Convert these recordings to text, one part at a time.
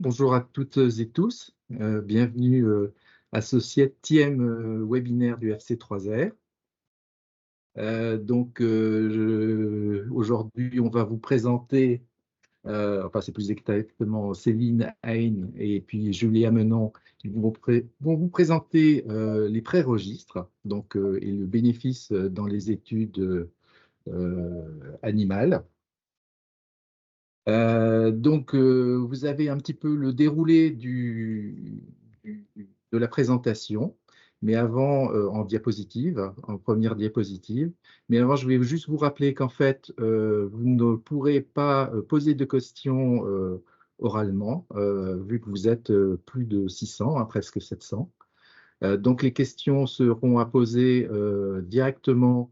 Bonjour à toutes et tous, bienvenue à ce 7e webinaire du FC3R. Aujourd'hui, on va vous présenter, enfin c'est plus exactement Céline Hein et puis Julia Menon, qui vont vous présenter les pré-registres et le bénéfice dans les études animales. Vous avez un petit peu le déroulé de la présentation, mais avant, en diapositive, en première diapositive. Mais avant, je vais juste vous rappeler qu'en fait, vous ne pourrez pas poser de questions oralement, vu que vous êtes plus de 600, hein, presque 700. Donc, les questions seront à poser directement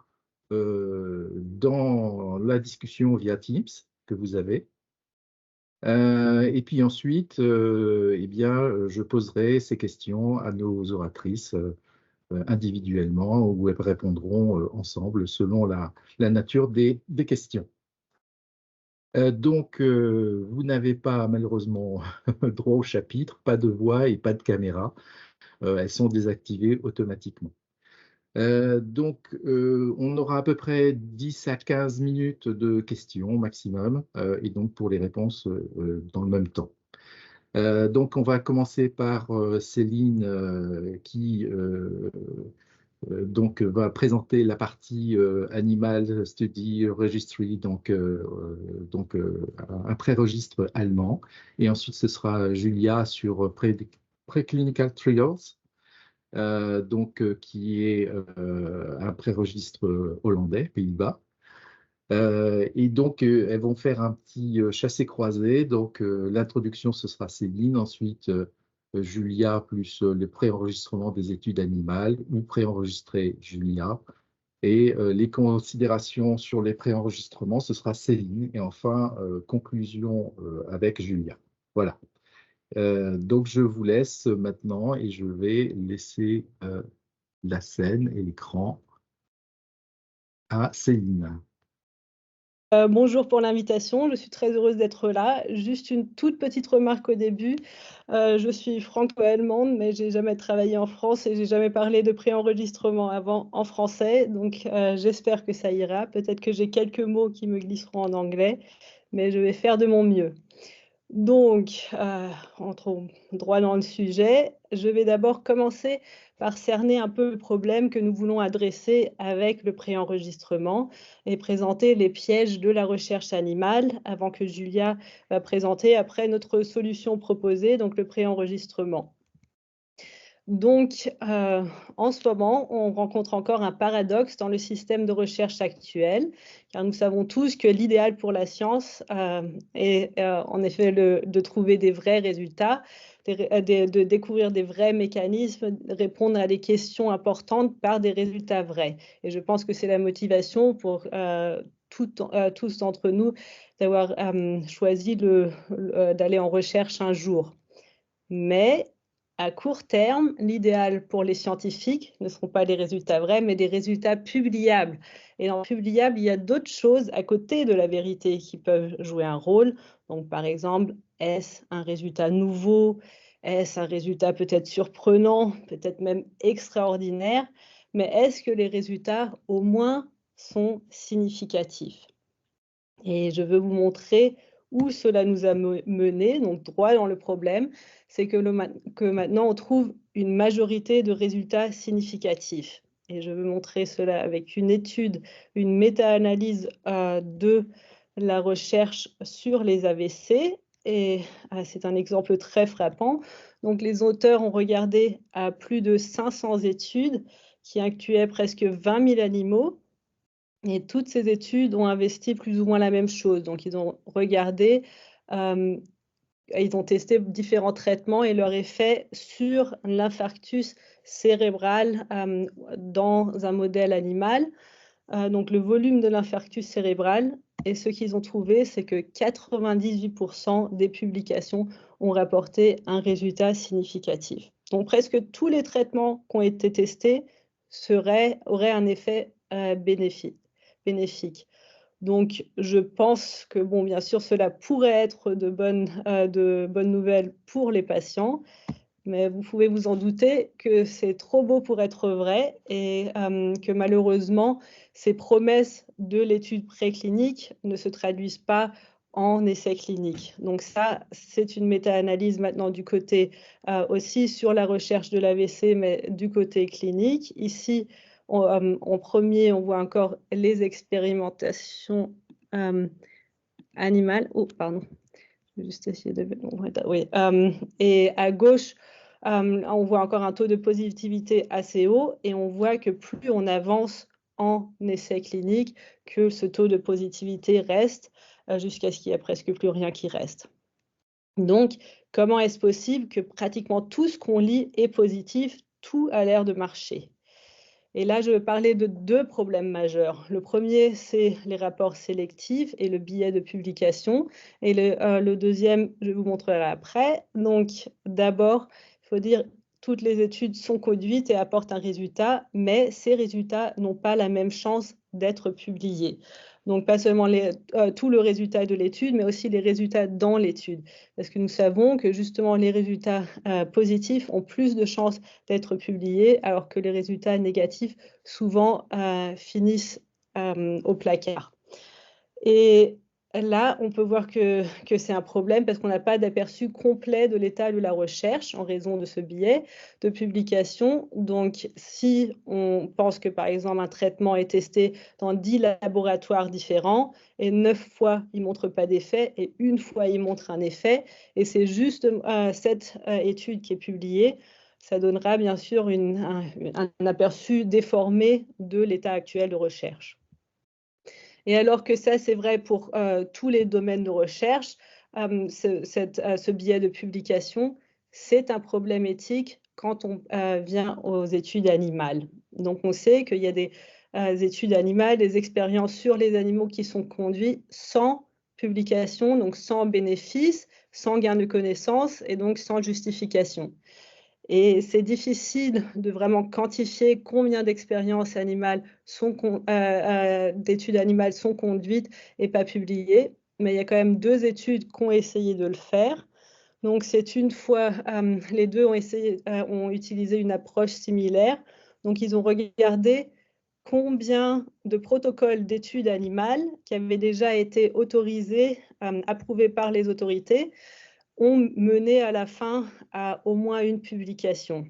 dans la discussion via Teams que vous avez. Et puis ensuite, je poserai ces questions à nos oratrices individuellement ou elles répondront ensemble selon la nature des questions. Vous n'avez pas malheureusement droit au chapitre, pas de voix et pas de caméra. Elles sont désactivées automatiquement. On aura à peu près 10 à 15 minutes de questions maximum, et donc pour les réponses dans le même temps. On va commencer par Céline qui va présenter la partie Animal Study Registry, un pré-registre allemand. Et ensuite, ce sera Julia sur Preclinical Trials, qui est un pré-registre hollandais, Pays-Bas. Elles vont faire un petit chassé-croisé. L'introduction, ce sera Céline. Ensuite, Julia, plus le pré-enregistrement des études animales, ou pré-enregistré Julia. Et les considérations sur les pré-enregistrements, ce sera Céline. Et enfin, conclusion avec Julia. Voilà. Je vous laisse maintenant et je vais laisser la scène et l'écran à Céline. Bonjour pour l'invitation, je suis très heureuse d'être là. Juste une toute petite remarque au début. Je suis franco-allemande, mais j'ai jamais travaillé en France et j'ai jamais parlé de préenregistrement avant en français. Donc, j'espère que ça ira. Peut-être que j'ai quelques mots qui me glisseront en anglais, mais je vais faire de mon mieux. Donc, entrons droit dans le sujet. Je vais d'abord commencer par cerner un peu le problème que nous voulons adresser avec le préenregistrement et présenter les pièges de la recherche animale avant que Julia va présenter après notre solution proposée, donc le préenregistrement. Donc, en ce moment, on rencontre encore un paradoxe dans le système de recherche actuel, car nous savons tous que l'idéal pour la science est en effet de trouver des vrais résultats, de découvrir des vrais mécanismes, répondre à des questions importantes par des résultats vrais. Et je pense que c'est la motivation pour tous d'entre nous d'avoir choisi d'aller en recherche un jour. Mais à court terme, l'idéal pour les scientifiques ne seront pas les résultats vrais, mais des résultats publiables. Et dans publiable, il y a d'autres choses à côté de la vérité qui peuvent jouer un rôle. Donc, par exemple, est-ce un résultat nouveau? Est-ce un résultat peut-être surprenant, peut-être même extraordinaire? Mais est-ce que les résultats, au moins, sont significatifs? Et je veux vous montrer où cela nous a mené, donc droit dans le problème, c'est que maintenant on trouve une majorité de résultats significatifs. Et je veux montrer cela avec une étude, une méta-analyse de la recherche sur les AVC. Et c'est un exemple très frappant. Donc les auteurs ont regardé à plus de 500 études qui incluaient presque 20 000 animaux. Et toutes ces études ont investi plus ou moins la même chose. Donc, ils ont regardé, ils ont testé différents traitements et leur effet sur l'infarctus cérébral dans un modèle animal. Donc, le volume de l'infarctus cérébral. Et ce qu'ils ont trouvé, c'est que 98% des publications ont rapporté un résultat significatif. Donc, presque tous les traitements qui ont été testés auraient un effet bénéfique. Donc, je pense que, bon, bien sûr, cela pourrait être de bonnes nouvelles pour les patients, mais vous pouvez vous en douter que c'est trop beau pour être vrai et que malheureusement, ces promesses de l'étude préclinique ne se traduisent pas en essais cliniques. Donc ça, c'est une méta-analyse maintenant du côté aussi sur la recherche de l'AVC, mais du côté clinique. Ici, en premier, on voit encore les expérimentations animales. Oh, pardon. Je vais juste essayer de... Oui. Et à gauche, on voit encore un taux de positivité assez haut et on voit que plus on avance en essai clinique, que ce taux de positivité reste jusqu'à ce qu'il n'y ait presque plus rien qui reste. Donc, comment est-ce possible que pratiquement tout ce qu'on lit est positif, tout a l'air de marcher? Et là, je veux parler de 2 problèmes majeurs. Le premier, c'est les rapports sélectifs et le biais de publication. Et le deuxième, je vous montrerai après. Donc, d'abord, il faut dire toutes les études sont conduites et apportent un résultat, mais ces résultats n'ont pas la même chance d'être publiés. Donc, pas seulement tout le résultat de l'étude, mais aussi les résultats dans l'étude. Parce que nous savons que justement, les résultats positifs ont plus de chances d'être publiés, alors que les résultats négatifs souvent finissent au placard. Et là, on peut voir que c'est un problème parce qu'on n'a pas d'aperçu complet de l'état de la recherche en raison de ce biais de publication. Donc, si on pense que, par exemple, un traitement est testé dans 10 laboratoires différents et 9 fois, il ne montre pas d'effet et une fois, il montre un effet, et c'est juste cette étude qui est publiée, ça donnera bien sûr un aperçu déformé de l'état actuel de recherche. Et alors que ça, c'est vrai pour tous les domaines de recherche, ce biais de publication, c'est un problème éthique quand on vient aux études animales. Donc, on sait qu'il y a des études animales, des expériences sur les animaux qui sont conduites sans publication, donc sans bénéfice, sans gain de connaissances et donc sans justification. Et c'est difficile de vraiment quantifier combien d'expériences animales d'études animales sont conduites et pas publiées, mais il y a quand même 2 études qui ont essayé de le faire. Donc c'est une fois, les 2 ont utilisé une approche similaire. Donc ils ont regardé combien de protocoles d'études animales qui avaient déjà été autorisés, approuvés par les autorités, ont mené à la fin à au moins une publication.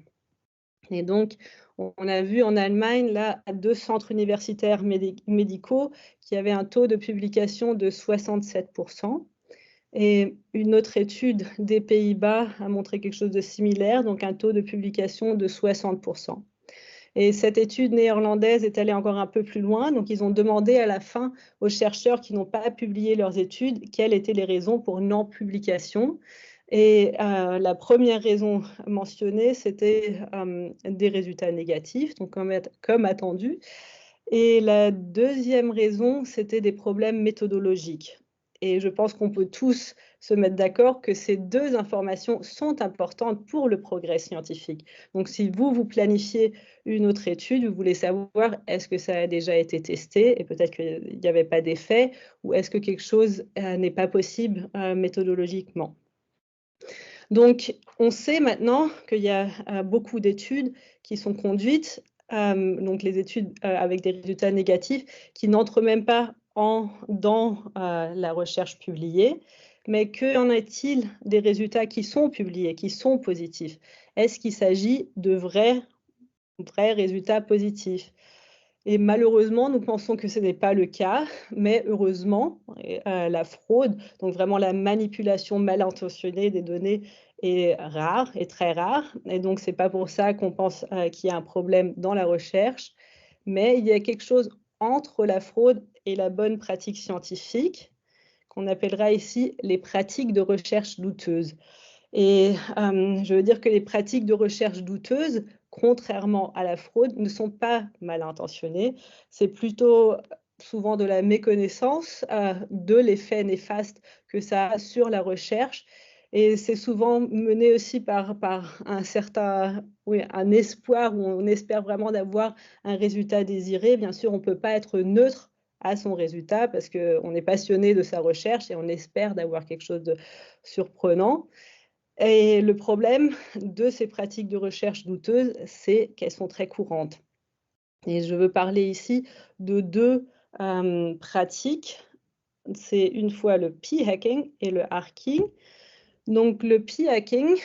Et donc, on a vu en Allemagne, là, 2 centres universitaires médicaux qui avaient un taux de publication de 67%. Et une autre étude des Pays-Bas a montré quelque chose de similaire, donc un taux de publication de 60%. Et cette étude néerlandaise est allée encore un peu plus loin. Donc, ils ont demandé à la fin aux chercheurs qui n'ont pas publié leurs études quelles étaient les raisons pour non-publication. Et la première raison mentionnée, c'était des résultats négatifs, donc comme attendu. Et la deuxième raison, c'était des problèmes méthodologiques. Et je pense qu'on peut tous se mettre d'accord que ces 2 informations sont importantes pour le progrès scientifique. Donc, si vous planifiez une autre étude, vous voulez savoir est-ce que ça a déjà été testé et peut-être qu'il n'y avait pas d'effet, ou est-ce que quelque chose n'est pas possible méthodologiquement. Donc, on sait maintenant qu'il y a beaucoup d'études qui sont conduites, donc les études avec des résultats négatifs, qui n'entrent même pas dans la recherche publiée. Mais qu'en est-il des résultats qui sont publiés, qui sont positifs? Est-ce qu'il s'agit de vrais résultats positifs? Et malheureusement, nous pensons que ce n'est pas le cas, mais heureusement, la fraude, donc vraiment la manipulation mal intentionnée des données est rare, est très rare. Et donc, c'est pas pour ça qu'on pense qu'il y a un problème dans la recherche, mais il y a quelque chose entre la fraude et la bonne pratique scientifique, qu'on appellera ici les pratiques de recherche douteuses. Et je veux dire que les pratiques de recherche douteuses, contrairement à la fraude, ne sont pas mal intentionnées. C'est plutôt souvent de la méconnaissance de l'effet néfaste que ça a sur la recherche. Et c'est souvent mené aussi par un certain un espoir où on espère vraiment d'avoir un résultat désiré. Bien sûr, on ne peut pas être neutre à son résultat parce qu'on est passionné de sa recherche et on espère d'avoir quelque chose de surprenant. Et le problème de ces pratiques de recherche douteuses, c'est qu'elles sont très courantes. Et je veux parler ici de deux pratiques. C'est une fois le p-hacking et le arcing. Donc le p-hacking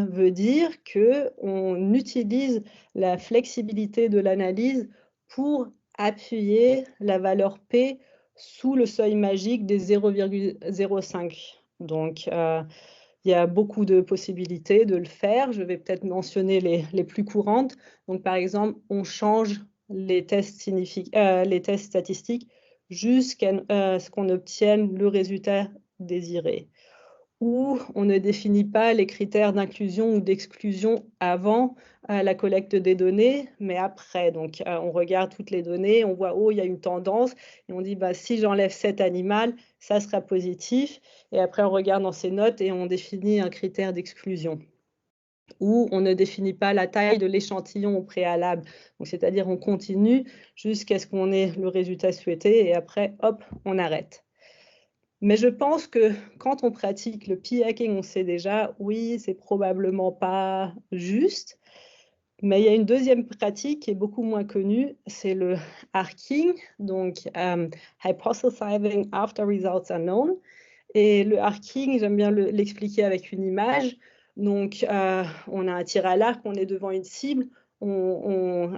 veut dire qu'on utilise la flexibilité de l'analyse pour appuyer la valeur P sous le seuil magique des 0,05. Donc il y a beaucoup de possibilités de le faire. Je vais peut-être mentionner les plus courantes. Donc par exemple, on change les tests statistiques jusqu'à ce qu'on obtienne le résultat désiré. Ou on ne définit pas les critères d'inclusion ou d'exclusion avant la collecte des données, mais après. Donc, on regarde toutes les données, on voit, oh, il y a une tendance, et on dit, bah, si j'enlève cet animal, ça sera positif. Et après, on regarde dans ces notes et on définit un critère d'exclusion. Ou on ne définit pas la taille de l'échantillon au préalable. C'est-à-dire, on continue jusqu'à ce qu'on ait le résultat souhaité, et après, hop, on arrête. Mais je pense que quand on pratique le p-hacking, on sait déjà, oui, c'est probablement pas juste. Mais il y a une deuxième pratique qui est beaucoup moins connue, c'est le arcing, donc hypothesizing after results are known. Et le arcing, j'aime bien l'expliquer avec une image. Donc, on a un tir à l'arc, on est devant une cible, on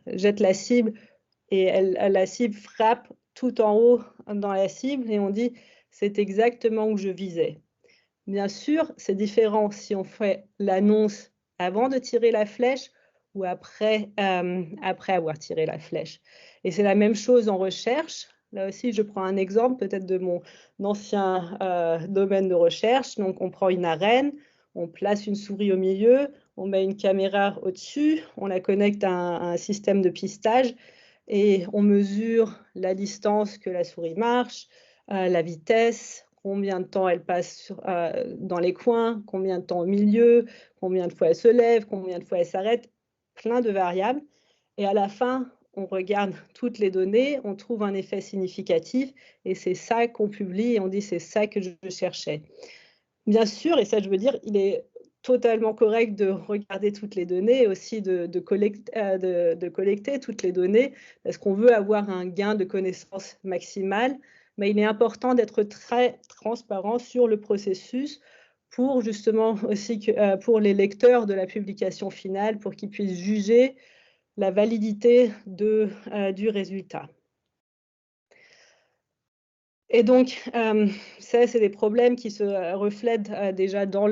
jette la cible et la cible frappe tout en haut dans la cible et on dit c'est exactement où je visais. Bien sûr, c'est différent si on fait l'annonce avant de tirer la flèche ou après avoir tiré la flèche. Et c'est la même chose en recherche. Là aussi, je prends un exemple peut-être de mon ancien domaine de recherche. Donc, on prend une arène, on place une souris au milieu, on met une caméra au-dessus, on la connecte à un système de pistage et on mesure la distance que la souris marche, la vitesse, combien de temps elle passe dans les coins, combien de temps au milieu, combien de fois elle se lève, combien de fois elle s'arrête, plein de variables. Et à la fin, on regarde toutes les données, on trouve un effet significatif et c'est ça qu'on publie et on dit c'est ça que je cherchais. Bien sûr, et ça je veux dire, il est totalement correct de regarder toutes les données et aussi de collecter toutes les données parce qu'on veut avoir un gain de connaissance maximal, mais il est important d'être très transparent sur le processus pour justement aussi pour les lecteurs de la publication finale, pour qu'ils puissent juger la validité du résultat. Et donc, ça, c'est des problèmes qui se reflètent déjà dans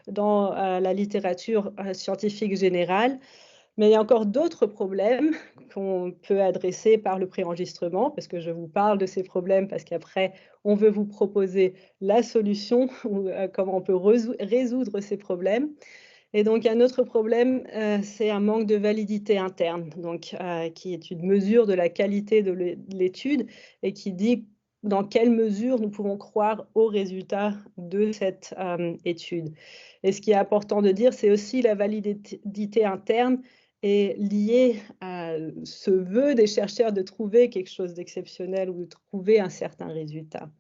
la littérature scientifique générale. Mais il y a encore d'autres problèmes qu'on peut adresser par le préenregistrement, parce que je vous parle de ces problèmes, parce qu'après, on veut vous proposer la solution ou comment on peut résoudre ces problèmes. Et donc, un autre problème, c'est un manque de validité interne, donc, qui est une mesure de la qualité de l'étude et qui dit dans quelle mesure nous pouvons croire aux résultats de cette étude. Et ce qui est important de dire, c'est aussi la validité interne est liée à ce vœu des chercheurs de trouver quelque chose d'exceptionnel ou de trouver un certain résultat.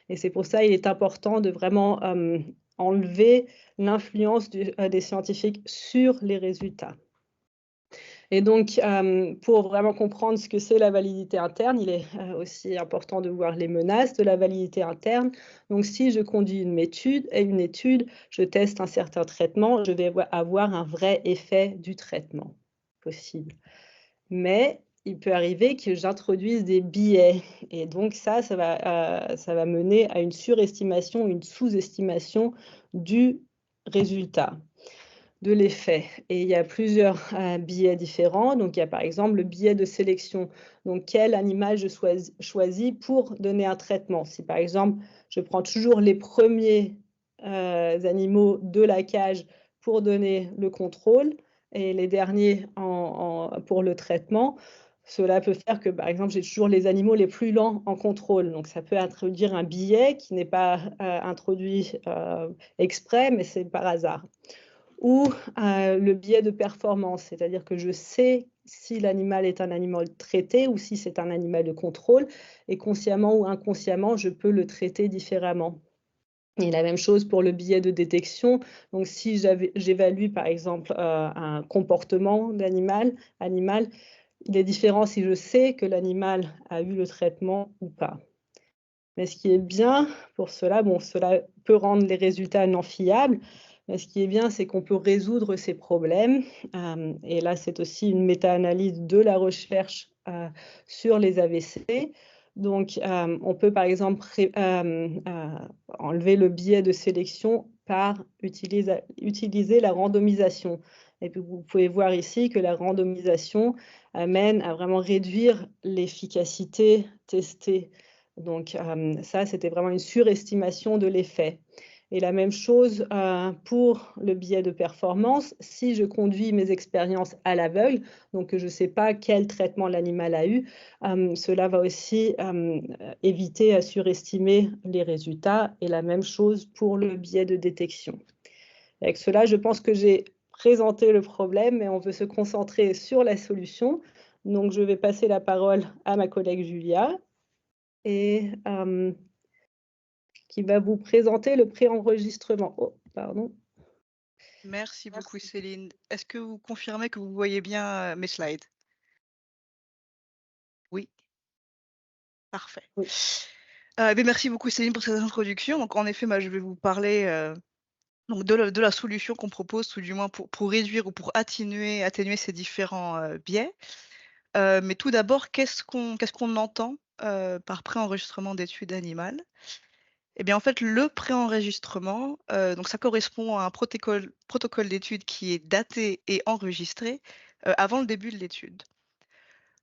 Et c'est pour ça qu'il est important de vraiment enlever l'influence des scientifiques sur les résultats. Et donc, pour vraiment comprendre ce que c'est la validité interne, il est aussi important de voir les menaces de la validité interne. Donc, si je conduis une étude, je teste un certain traitement, je vais avoir un vrai effet du traitement possible. Mais il peut arriver que j'introduise des biais. Et donc, ça va mener à une surestimation, une sous-estimation du résultat, de l'effet. Et il y a plusieurs biais différents. Donc, il y a par exemple le biais de sélection. Donc, quel animal je choisis pour donner un traitement. Si par exemple, je prends toujours les premiers animaux de la cage pour donner le contrôle et les derniers pour le traitement, cela peut faire que, par exemple, j'ai toujours les animaux les plus lents en contrôle. Donc, ça peut introduire un biais qui n'est pas introduit exprès, mais c'est par hasard. Ou le biais de performance, c'est-à-dire que je sais si l'animal est un animal traité ou si c'est un animal de contrôle, et consciemment ou inconsciemment, je peux le traiter différemment. Et la même chose pour le biais de détection. Donc si j'évalue par exemple, un comportement animal, il est différent si je sais que l'animal a eu le traitement ou pas. Mais ce qui est bien pour cela, bon, cela peut rendre les résultats non fiables, mais ce qui est bien, c'est qu'on peut résoudre ces problèmes. Et là, c'est aussi une méta-analyse de la recherche, sur les AVC. Donc, on peut par exemple enlever le biais de sélection par utiliser la randomisation. Et puis vous pouvez voir ici que la randomisation amène à vraiment réduire l'efficacité testée. Donc, ça, c'était vraiment une surestimation de l'effet. Et la même chose, pour le biais de performance. Si je conduis mes expériences à l'aveugle, donc que je ne sais pas quel traitement l'animal a eu, cela va aussi, éviter à surestimer les résultats, et la même chose pour le biais de détection. Avec cela, je pense que j'ai présenté le problème et on veut se concentrer sur la solution. Donc je vais passer la parole à ma collègue Julia et qui va vous présenter le préenregistrement. Oh, pardon. Merci beaucoup Céline. Est-ce que vous confirmez que vous voyez bien mes slides? Oui, parfait. Oui. Merci beaucoup Céline pour cette introduction. Donc en effet, je vais vous parler donc de la solution qu'on propose, tout du moins pour réduire ou pour atténuer ces différents biais. Mais tout d'abord, qu'est-ce qu'on entend par préenregistrement d'études animales? Eh bien, en fait, le préenregistrement, donc ça correspond à un protocole d'étude qui est daté et enregistré avant le début de l'étude.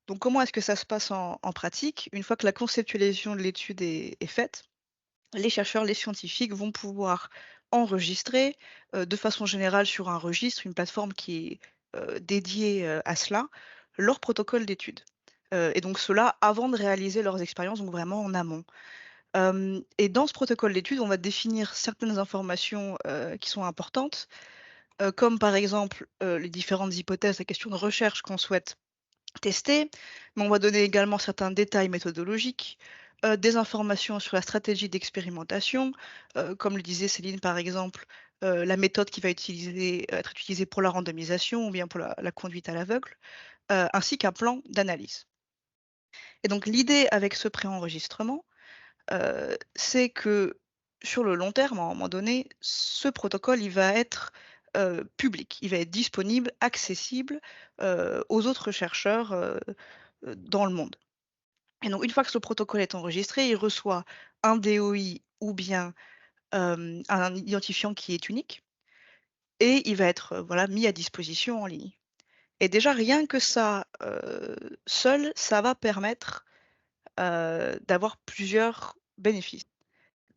Donc, comment est-ce que ça se passe en pratique? Une fois que la conceptualisation de l'étude est faite, les chercheurs, les scientifiques vont pouvoir enregistrer de façon générale sur un registre, une plateforme qui est dédiée à cela, leur protocole d'étude. Et donc cela avant de réaliser leurs expériences, donc vraiment en amont. Et dans ce protocole d'étude, on va définir certaines informations qui sont importantes, comme par exemple les différentes hypothèses, la question de recherche qu'on souhaite tester, mais on va donner également certains détails méthodologiques, des informations sur la stratégie d'expérimentation, comme le disait Céline par exemple, la méthode qui va être utilisée pour la randomisation ou bien pour la conduite à l'aveugle, ainsi qu'un plan d'analyse. Et donc l'idée avec ce préenregistrement, c'est que sur le long terme, à un moment donné, ce protocole, il va être public, il va être disponible, accessible aux autres chercheurs dans le monde. Et donc, une fois que ce protocole est enregistré, il reçoit un DOI ou bien un identifiant qui est unique, et il va être voilà, mis à disposition en ligne. Et déjà, rien que ça, seul, ça va permettre d'avoir plusieurs bénéfices.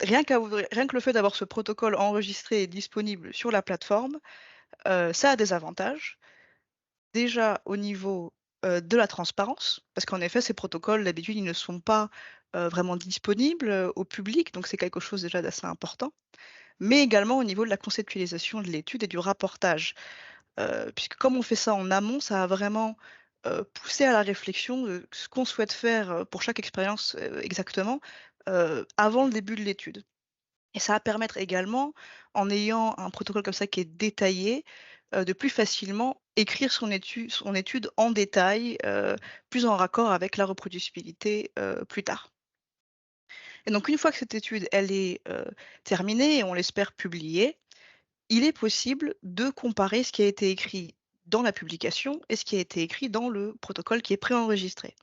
Rien que le fait d'avoir ce protocole enregistré et disponible sur la plateforme, ça a des avantages. Déjà au niveau, de la transparence, parce qu'en effet ces protocoles d'habitude ils ne sont pas, vraiment disponibles, au public, donc c'est quelque chose déjà d'assez important. Mais également au niveau de la conceptualisation de l'étude et du rapportage, puisque comme on fait ça en amont, ça va vraiment, pousser à la réflexion de ce qu'on souhaite faire, pour chaque expérience, exactement, avant le début de l'étude. Et ça va permettre également, en ayant un protocole comme ça qui est détaillé, de plus facilement écrire son étude en détail, plus en raccord avec la reproducibilité, plus tard. Et donc une fois que cette étude, elle est, terminée et on l'espère publiée, il est possible de comparer ce qui a été écrit dans la publication et ce qui a été écrit dans le protocole qui est préenregistré.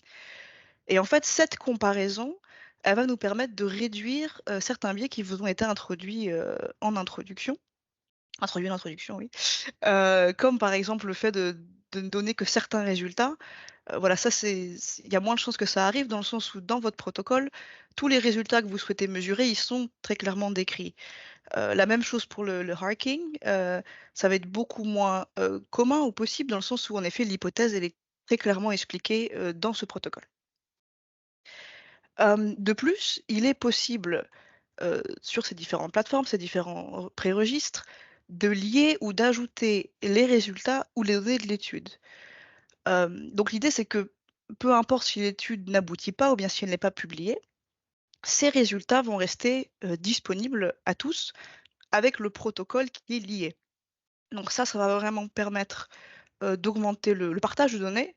Et en fait, cette comparaison, elle va nous permettre de réduire, certains biais qui vous ont été introduits, en introduction. Introduits en introduction, oui. Comme par exemple le fait de ne donner que certains résultats. Voilà, ça il y a moins de chances que ça arrive dans le sens où dans votre protocole, tous les résultats que vous souhaitez mesurer, ils sont très clairement décrits. La même chose pour le harking, ça va être beaucoup moins, commun ou possible dans le sens où en effet l'hypothèse, elle est très clairement expliquée, dans ce protocole. De plus, il est possible, sur ces différentes plateformes, ces différents préregistres, de lier ou d'ajouter les résultats ou les données de l'étude. Donc l'idée, c'est que peu importe si l'étude n'aboutit pas ou bien si elle n'est pas publiée, ces résultats vont rester disponibles à tous avec le protocole qui est lié. Donc ça va vraiment permettre d'augmenter le partage de données,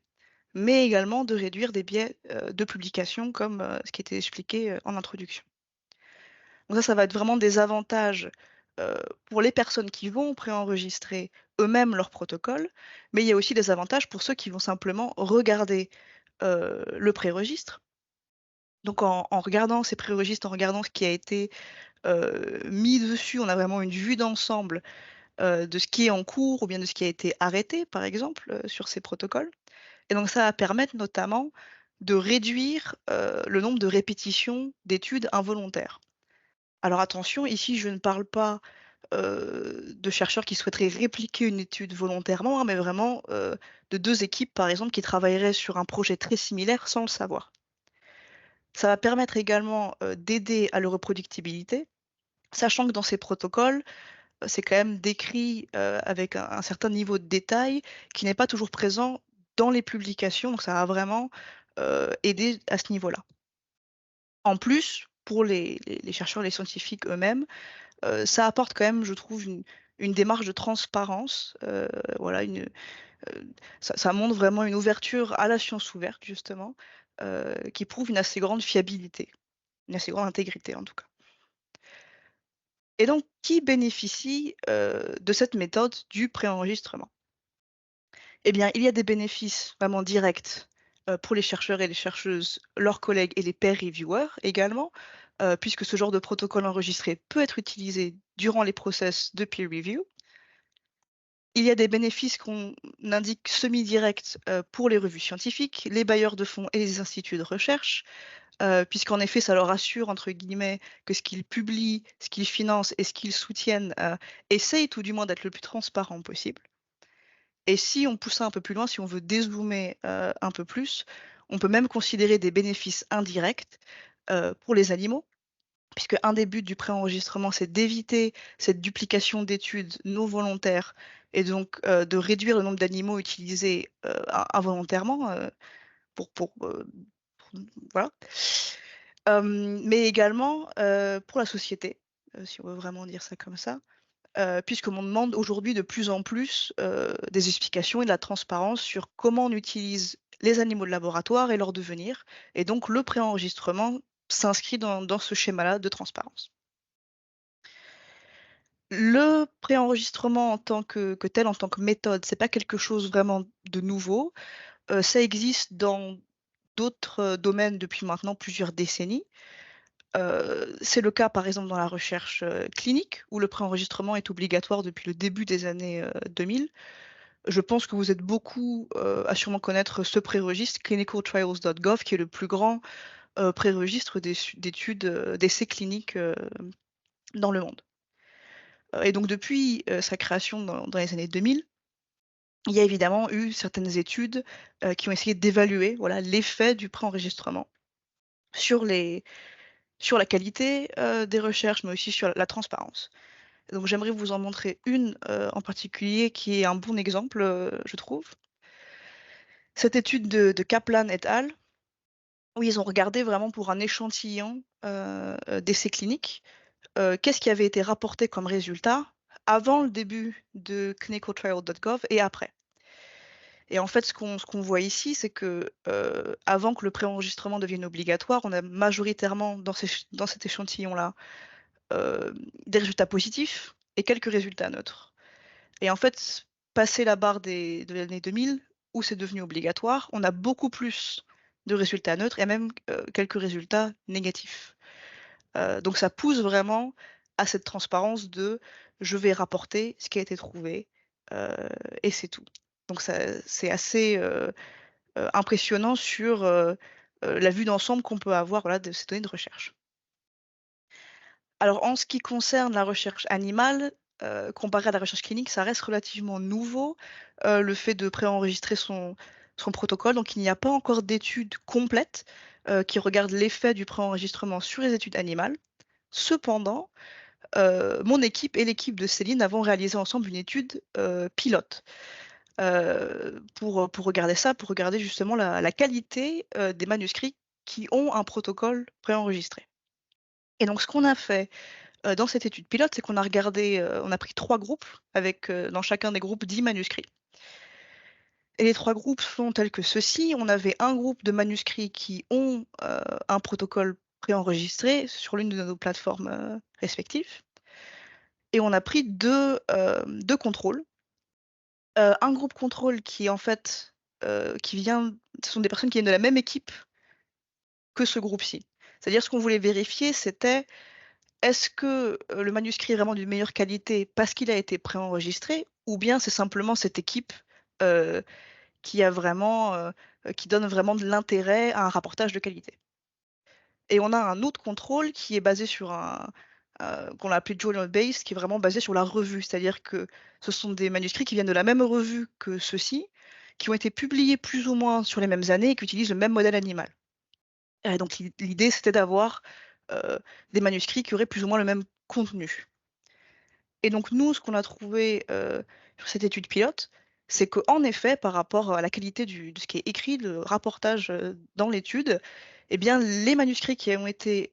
mais également de réduire des biais de publication comme ce qui était expliqué en introduction. Donc ça va être vraiment des avantages pour les personnes qui vont préenregistrer eux-mêmes leur protocole, mais il y a aussi des avantages pour ceux qui vont simplement regarder le préregistre. Donc en regardant ces préregistres, en regardant ce qui a été mis dessus, on a vraiment une vue d'ensemble de ce qui est en cours ou bien de ce qui a été arrêté, par exemple, sur ces protocoles. Et donc ça va permettre notamment de réduire le nombre de répétitions d'études involontaires. Alors attention, ici je ne parle pas de chercheurs qui souhaiteraient répliquer une étude volontairement, hein, mais vraiment de deux équipes, par exemple, qui travailleraient sur un projet très similaire sans le savoir. Ça va permettre également d'aider à leur reproductibilité, sachant que dans ces protocoles, c'est quand même décrit avec un certain niveau de détail qui n'est pas toujours présent dans les publications, donc ça va vraiment aider à ce niveau-là. En plus, pour les chercheurs, les scientifiques eux-mêmes, ça apporte quand même, je trouve, une démarche de transparence. Voilà, ça montre vraiment une ouverture à la science ouverte, justement, qui prouve une assez grande fiabilité, une assez grande intégrité en tout cas. Et donc, qui bénéficie de cette méthode du préenregistrement? Eh bien, il y a des bénéfices vraiment directs pour les chercheurs et les chercheuses, leurs collègues et les peer reviewers également, puisque ce genre de protocole enregistré peut être utilisé durant les process de peer review. Il y a des bénéfices qu'on indique semi-directs pour les revues scientifiques, les bailleurs de fonds et les instituts de recherche, puisqu'en effet, ça leur assure, entre guillemets, que ce qu'ils publient, ce qu'ils financent et ce qu'ils soutiennent essaye tout du moins d'être le plus transparent possible. Et si on pousse ça un peu plus loin, si on veut dézoomer un peu plus, on peut même considérer des bénéfices indirects pour les animaux, puisque un des buts du préenregistrement, c'est d'éviter cette duplication d'études non volontaires et donc de réduire le nombre d'animaux utilisés involontairement voilà. Mais également pour la société, si on veut vraiment dire ça comme ça, puisqu'on demande aujourd'hui de plus en plus des explications et de la transparence sur comment on utilise les animaux de laboratoire et leur devenir. Et donc le préenregistrement s'inscrit dans ce schéma-là de transparence. Le préenregistrement en tant que tel, en tant que méthode, c'est pas quelque chose vraiment de nouveau. Ça existe dans d'autres domaines depuis maintenant plusieurs décennies. C'est le cas par exemple dans la recherche clinique, où le préenregistrement est obligatoire depuis le début des années 2000. Je pense que vous êtes beaucoup à sûrement connaître ce préregistre, clinicaltrials.gov, qui est le plus grand préregistre d'études, d'essais cliniques dans le monde. Et donc depuis sa création dans les années 2000, il y a évidemment eu certaines études qui ont essayé d'évaluer voilà, l'effet du préenregistrement sur la qualité des recherches, mais aussi sur la transparence. Donc j'aimerais vous en montrer une en particulier qui est un bon exemple, je trouve. Cette étude de Kaplan et al., où ils ont regardé vraiment pour un échantillon d'essais cliniques, qu'est-ce qui avait été rapporté comme résultat avant le début de clinicaltrial.gov et après. Et en fait, ce qu'on voit ici, c'est que avant que le préenregistrement devienne obligatoire, on a majoritairement dans cet échantillon-là des résultats positifs et quelques résultats neutres. Et en fait, passé la barre de l'année 2000, où c'est devenu obligatoire, on a beaucoup plus de résultats neutres et même quelques résultats négatifs. Donc ça pousse vraiment à cette transparence de je vais rapporter ce qui a été trouvé et c'est tout. Donc c'est assez impressionnant sur la vue d'ensemble qu'on peut avoir voilà, de ces données de recherche. Alors en ce qui concerne la recherche animale, comparé à la recherche clinique, ça reste relativement nouveau, le fait de préenregistrer son protocole. Donc il n'y a pas encore d'études complètes qui regardent l'effet du préenregistrement sur les études animales. Cependant, mon équipe et l'équipe de Céline avons réalisé ensemble une étude pilote. pour regarder ça, pour regarder justement la qualité des manuscrits qui ont un protocole préenregistré. Et donc, ce qu'on a fait dans cette étude pilote, c'est qu'on a regardé, on a pris 3 groupes avec dans chacun des groupes 10 manuscrits. Et les 3 groupes sont tels que ceci. On avait un groupe de manuscrits qui ont un protocole préenregistré sur l'une de nos plateformes respectives. Et on a pris deux contrôles. Un groupe contrôle qui en fait, ce sont des personnes qui viennent de la même équipe que ce groupe-ci. C'est-à-dire ce qu'on voulait vérifier, c'était est-ce que le manuscrit est vraiment d'une meilleure qualité parce qu'il a été préenregistré, ou bien c'est simplement cette équipe euh, qui donne vraiment de l'intérêt à un rapportage de qualité. Et on a un autre contrôle qui est basé sur qu'on a appelé journal based, qui est vraiment basé sur la revue, c'est-à-dire que ce sont des manuscrits qui viennent de la même revue que ceux-ci, qui ont été publiés plus ou moins sur les mêmes années et qui utilisent le même modèle animal. Donc l'idée, c'était d'avoir des manuscrits qui auraient plus ou moins le même contenu. Et donc nous, ce qu'on a trouvé sur cette étude pilote, c'est qu'en effet, par rapport à la qualité de ce qui est écrit, le rapportage dans l'étude, eh bien, les manuscrits qui ont été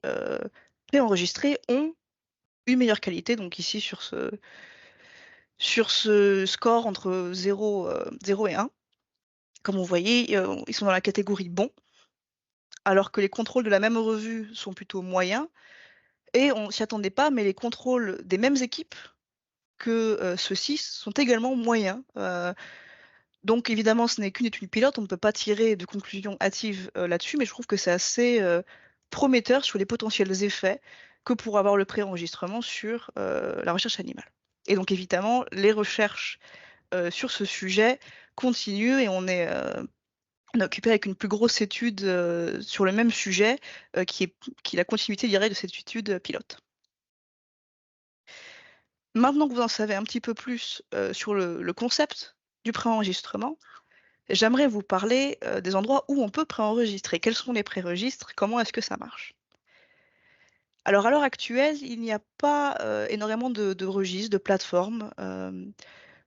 préenregistrés ont une meilleure qualité. Donc ici, sur ce score entre 0 et 1, comme vous voyez, ils sont dans la catégorie bon, alors que les contrôles de la même revue sont plutôt moyens. Et on s'y attendait pas, mais les contrôles des mêmes équipes que ceux-ci sont également moyens. Donc évidemment, ce n'est qu'une étude pilote, on ne peut pas tirer de conclusions hâtives là-dessus, mais je trouve que c'est assez prometteur sur les potentiels effets que pourrait avoir le préenregistrement sur la recherche animale. Et donc évidemment, les recherches sur ce sujet continuent et on est occupé avec une plus grosse étude sur le même sujet qui est la continuité directe de cette étude pilote. Maintenant que vous en savez un petit peu plus sur le concept du préenregistrement, j'aimerais vous parler des endroits où on peut préenregistrer. Quels sont les préregistres? Comment est-ce que ça marche? Alors à l'heure actuelle, il n'y a pas énormément de registres, de plateformes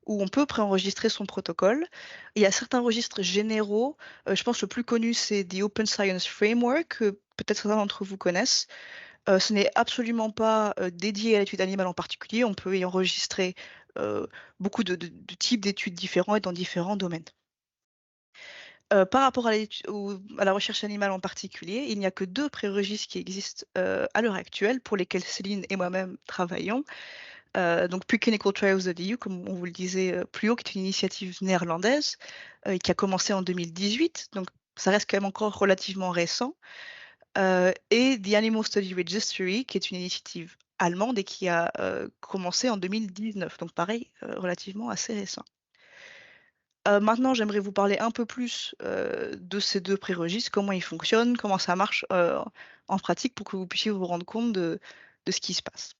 où on peut préenregistrer son protocole. Il y a certains registres généraux. Je pense que le plus connu, c'est The Open Science Framework, que peut-être certains d'entre vous connaissent. Ce n'est absolument pas dédié à l'étude animale en particulier. On peut y enregistrer beaucoup de types d'études différents et dans différents domaines. Par rapport à la recherche animale en particulier, il n'y a que 2 préregistres qui existent à l'heure actuelle, pour lesquels Céline et moi-même travaillons. Donc Preclinical Trials of the EU, comme on vous le disait plus haut, qui est une initiative néerlandaise qui a commencé en 2018, donc ça reste quand même encore relativement récent. Et The Animal Study Registry, qui est une initiative allemande et qui a commencé en 2019, donc pareil, relativement assez récent. Maintenant, j'aimerais vous parler un peu plus de ces 2 préregistres, comment ils fonctionnent, comment ça marche en pratique pour que vous puissiez vous rendre compte de ce qui se passe.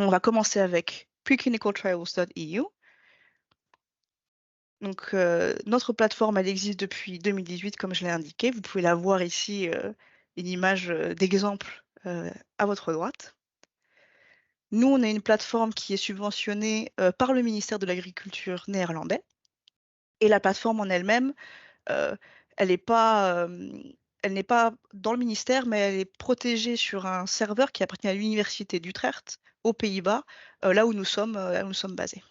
On va commencer avec preclinicaltrials.eu. Donc, notre plateforme, elle existe depuis 2018, comme je l'ai indiqué. Vous pouvez la voir ici, une image d'exemple à votre droite. Nous, on a une plateforme qui est subventionnée par le ministère de l'Agriculture néerlandais. Et la plateforme en elle-même, elle n'est pas dans le ministère, mais elle est protégée sur un serveur qui appartient à l'université d'Utrecht, aux Pays-Bas, là où nous sommes basés.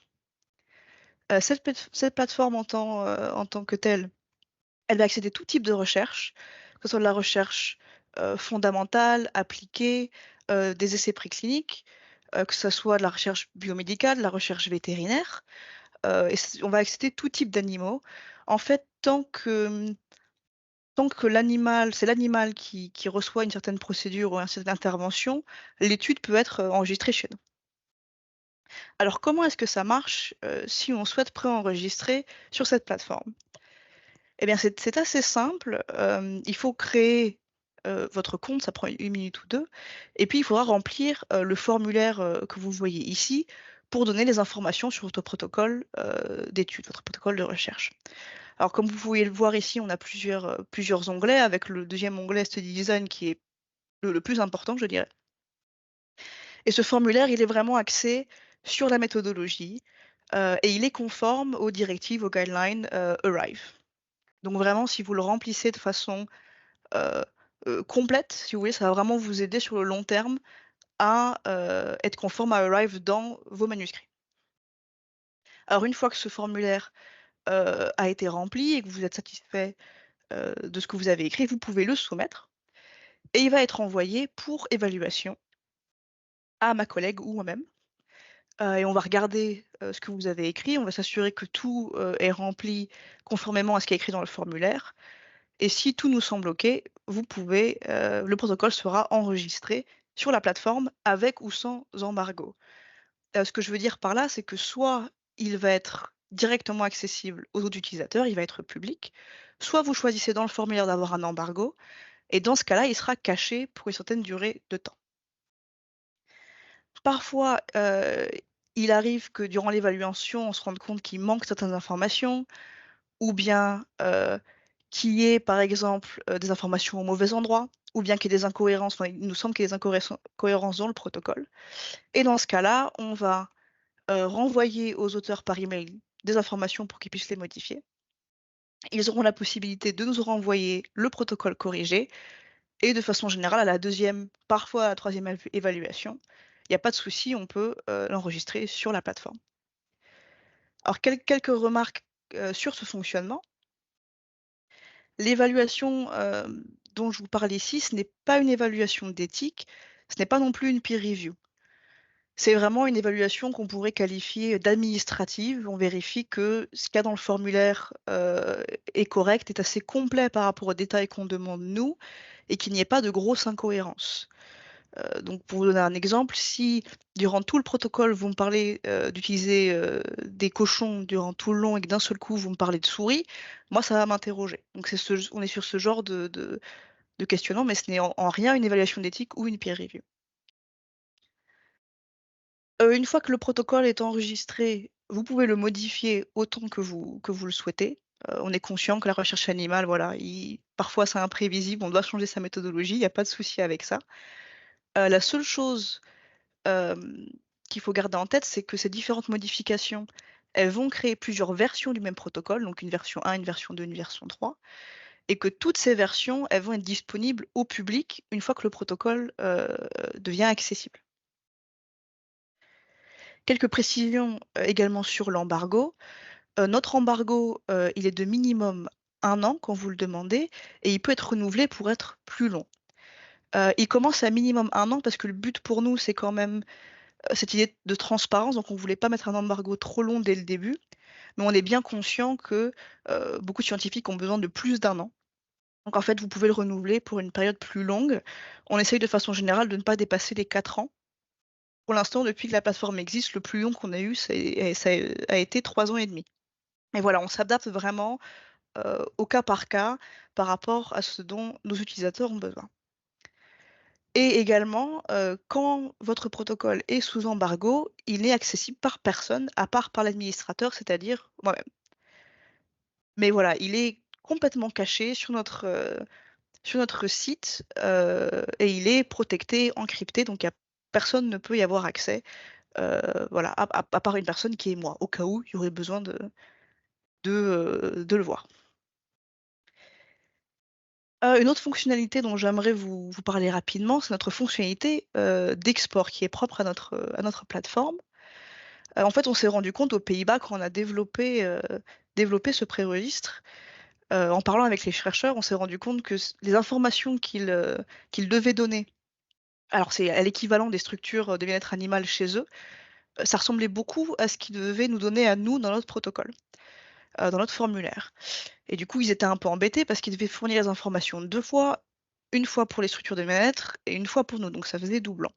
Cette plateforme en tant que telle, elle va accéder à tout type de recherche, que ce soit de la recherche fondamentale, appliquée, des essais précliniques, que ce soit de la recherche biomédicale, de la recherche vétérinaire. Et on va accéder à tout type d'animaux. En fait, tant que c'est l'animal qui reçoit une certaine procédure ou une certaine intervention, l'étude peut être enregistrée chez nous. Alors, comment est-ce que ça marche si on souhaite préenregistrer sur cette plateforme? Eh bien, c'est assez simple. Il faut créer votre compte, ça prend 1 minute ou 2. Et puis, il faudra remplir le formulaire que vous voyez ici pour donner les informations sur votre protocole d'étude, votre protocole de recherche. Alors, comme vous pouvez le voir ici, on a plusieurs onglets, avec le deuxième onglet Study Design qui est le plus important, je dirais. Et ce formulaire, il est vraiment axé sur la méthodologie, et il est conforme aux directives, aux guidelines Arrive. Donc vraiment, si vous le remplissez de façon complète, si vous voulez, ça va vraiment vous aider sur le long terme à être conforme à Arrive dans vos manuscrits. Alors une fois que ce formulaire a été rempli et que vous êtes satisfait de ce que vous avez écrit, vous pouvez le soumettre et il va être envoyé pour évaluation à ma collègue ou moi-même. Et on va regarder ce que vous avez écrit, on va s'assurer que tout est rempli conformément à ce qui est écrit dans le formulaire. Et si tout nous semble OK, le protocole sera enregistré sur la plateforme avec ou sans embargo. Ce que je veux dire par là, c'est que soit il va être directement accessible aux autres utilisateurs, il va être public, soit vous choisissez dans le formulaire d'avoir un embargo, et dans ce cas-là, il sera caché pour une certaine durée de temps. Parfois, il arrive que durant l'évaluation, on se rende compte qu'il manque certaines informations, ou bien qu'il y ait, par exemple, des informations au mauvais endroit, ou bien qu'il y ait des incohérences, enfin, il nous semble qu'il y ait des incohérences dans le protocole. Et dans ce cas-là, on va renvoyer aux auteurs par email des informations pour qu'ils puissent les modifier. Ils auront la possibilité de nous renvoyer le protocole corrigé et de façon générale à la deuxième, parfois à la troisième évaluation. Il n'y a pas de souci, on peut l'enregistrer sur la plateforme. Alors quelques remarques sur ce fonctionnement. L'évaluation dont je vous parle ici, ce n'est pas une évaluation d'éthique, ce n'est pas non plus une peer review. C'est vraiment une évaluation qu'on pourrait qualifier d'administrative. On vérifie que ce qu'il y a dans le formulaire est correct, est assez complet par rapport aux détails qu'on demande nous, et qu'il n'y ait pas de grosses incohérences. Donc pour vous donner un exemple, si durant tout le protocole, vous me parlez d'utiliser des cochons durant tout le long et que d'un seul coup, vous me parlez de souris, moi, ça va m'interroger. Donc on est sur ce genre de questionnement, mais ce n'est en rien une évaluation d'éthique ou une peer review. Une fois que le protocole est enregistré, vous pouvez le modifier autant que vous le souhaitez. On est conscient que la recherche animale, voilà, parfois c'est imprévisible, on doit changer sa méthodologie, il n'y a pas de souci avec ça. La seule chose qu'il faut garder en tête, c'est que ces différentes modifications, elles vont créer plusieurs versions du même protocole, donc une version 1, une version 2, une version 3, et que toutes ces versions, elles vont être disponibles au public une fois que le protocole devient accessible. Quelques précisions également sur l'embargo. Notre embargo, il est de minimum 1 an quand vous le demandez, et il peut être renouvelé pour être plus long. Il commence à minimum 1 an parce que le but pour nous, c'est quand même cette idée de transparence, donc on ne voulait pas mettre un embargo trop long dès le début, mais on est bien conscient que beaucoup de scientifiques ont besoin de plus d'1 an. Donc en fait, vous pouvez le renouveler pour une période plus longue. On essaye de façon générale de ne pas dépasser les 4 ans. Pour l'instant, depuis que la plateforme existe, le plus long qu'on a eu, ça a été 3 ans et demi. Et voilà, on s'adapte vraiment au cas par rapport à ce dont nos utilisateurs ont besoin. Et également, quand votre protocole est sous embargo, il n'est accessible par personne à part par l'administrateur, c'est-à-dire moi-même. Mais voilà, il est complètement caché sur notre site et il est protecté, encrypté, donc personne ne peut y avoir accès, voilà, à part une personne qui est moi, au cas où il y aurait besoin de le voir. Une autre fonctionnalité dont j'aimerais vous parler rapidement, c'est notre fonctionnalité d'export qui est propre à notre plateforme. En fait, on s'est rendu compte aux Pays-Bas quand on a développé ce préregistre, en parlant avec les chercheurs, on s'est rendu compte que les informations qu'ils devaient donner, alors c'est à l'équivalent des structures de bien-être animal chez eux, ça ressemblait beaucoup à ce qu'ils devaient nous donner à nous dans notre protocole, dans notre formulaire. Et du coup, ils étaient un peu embêtés parce qu'ils devaient fournir les informations 2 fois, une fois pour les structures de bien-être et une fois pour nous, donc ça faisait doublant.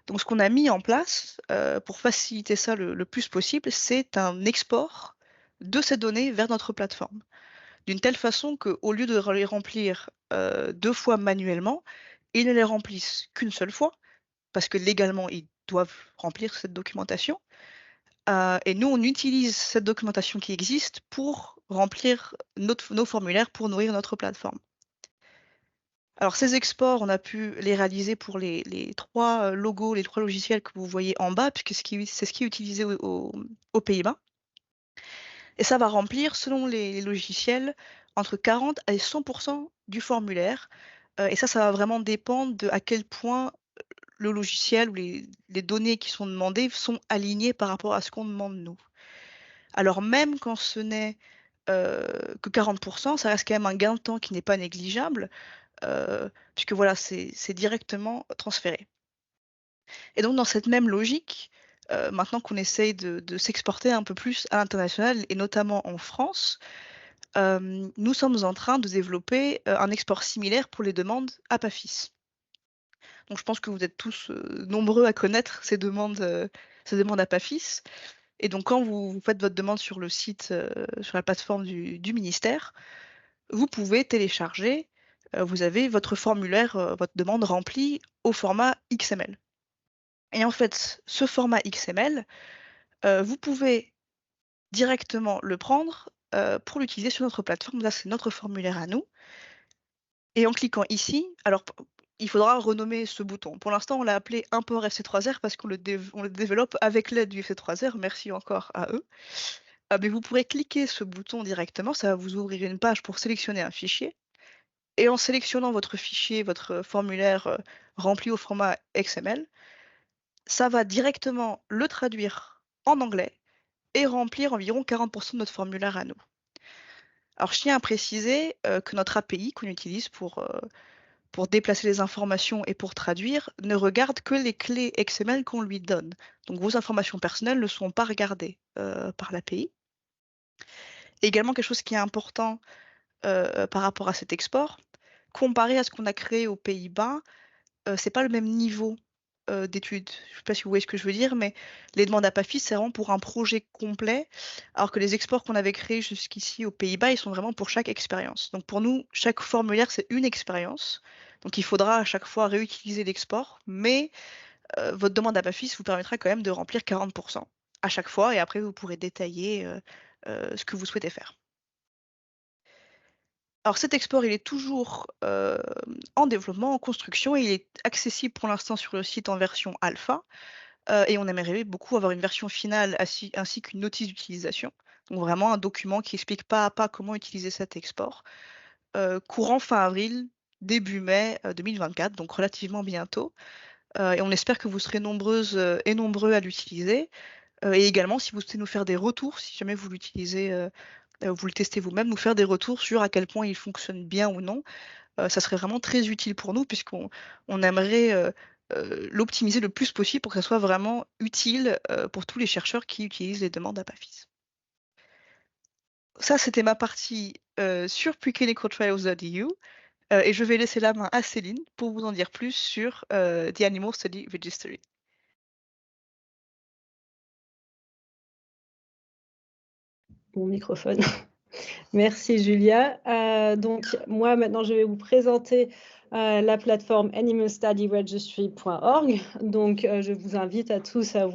Donc ce qu'on a mis en place, pour faciliter ça le plus possible, c'est un export de ces données vers notre plateforme. D'une telle façon qu'au lieu de les remplir, 2 fois manuellement, ils ne les remplissent qu'une seule fois, parce que légalement, ils doivent remplir cette documentation. Et nous, on utilise cette documentation qui existe pour remplir nos formulaires pour nourrir notre plateforme. Alors, ces exports, on a pu les réaliser pour les 3 logos, les 3 logiciels que vous voyez en bas, puisque c'est ce qui est utilisé aux Pays-Bas. Et ça va remplir, selon les logiciels, entre 40 et 100% du formulaire. Et ça va vraiment dépendre de à quel point le logiciel ou les données qui sont demandées sont alignées par rapport à ce qu'on demande nous. Alors même quand ce n'est que 40%, ça reste quand même un gain de temps qui n'est pas négligeable, puisque voilà, c'est directement transféré. Et donc dans cette même logique, maintenant qu'on essaye de s'exporter un peu plus à l'international et notamment en France, nous sommes en train de développer, un export similaire pour les demandes APAFIS. Donc je pense que vous êtes tous, nombreux à connaître ces demandes APAFIS. Et donc quand vous faites votre demande sur le site, sur la plateforme du ministère, vous pouvez télécharger, vous avez votre formulaire, votre demande remplie au format XML. Et en fait, ce format XML, vous pouvez directement le prendre, pour l'utiliser sur notre plateforme. Là, c'est notre formulaire à nous. Et en cliquant ici, alors il faudra renommer ce bouton. Pour l'instant, on l'a appelé import FC3R parce qu'on le développe avec l'aide du FC3R. Merci encore à eux. Mais vous pourrez cliquer ce bouton directement, ça va vous ouvrir une page pour sélectionner un fichier. Et en sélectionnant votre fichier, votre formulaire rempli au format XML, ça va directement le traduire en anglais et remplir environ 40% de notre formulaire à nous. Alors, je tiens à préciser que notre API qu'on utilise pour déplacer les informations et pour traduire ne regarde que les clés XML qu'on lui donne. Donc, vos informations personnelles ne sont pas regardées par l'API. Également, quelque chose qui est important par rapport à cet export, comparé à ce qu'on a créé aux Pays-Bas, c'est pas le même niveau d'études. Je ne sais pas si vous voyez ce que je veux dire, mais les demandes APAFIS, c'est vraiment pour un projet complet, alors que les exports qu'on avait créés jusqu'ici aux Pays-Bas, ils sont vraiment pour chaque expérience. Donc pour nous, chaque formulaire, c'est une expérience. Donc il faudra à chaque fois réutiliser l'export, mais votre demande APAFIS vous permettra quand même de remplir 40% à chaque fois, et après vous pourrez détailler ce que vous souhaitez faire. Alors cet export, il est toujours en développement, en construction, et il est accessible pour l'instant sur le site en version alpha. Et on aimerait beaucoup avoir une version finale ainsi qu'une notice d'utilisation. Donc vraiment un document qui explique pas à pas comment utiliser cet export. Courant fin avril, début mai 2024, donc relativement bientôt. Et on espère que vous serez nombreuses et nombreux à l'utiliser. Et également, si vous souhaitez nous faire des retours, si jamais vous l'utilisez, vous le testez vous-même, nous faire des retours sur à quel point il fonctionne bien ou non. Ça serait vraiment très utile pour nous puisqu'on aimerait l'optimiser le plus possible pour que ça soit vraiment utile pour tous les chercheurs qui utilisent les demandes APAFIS. Ça, c'était ma partie sur preclinicaltrials.eu et je vais laisser la main à Céline pour vous en dire plus sur The Animal Study Registry. Mon microphone. Merci Julia. Donc moi maintenant je vais vous présenter la plateforme animalstudyregistry.org. Donc je vous invite à tous à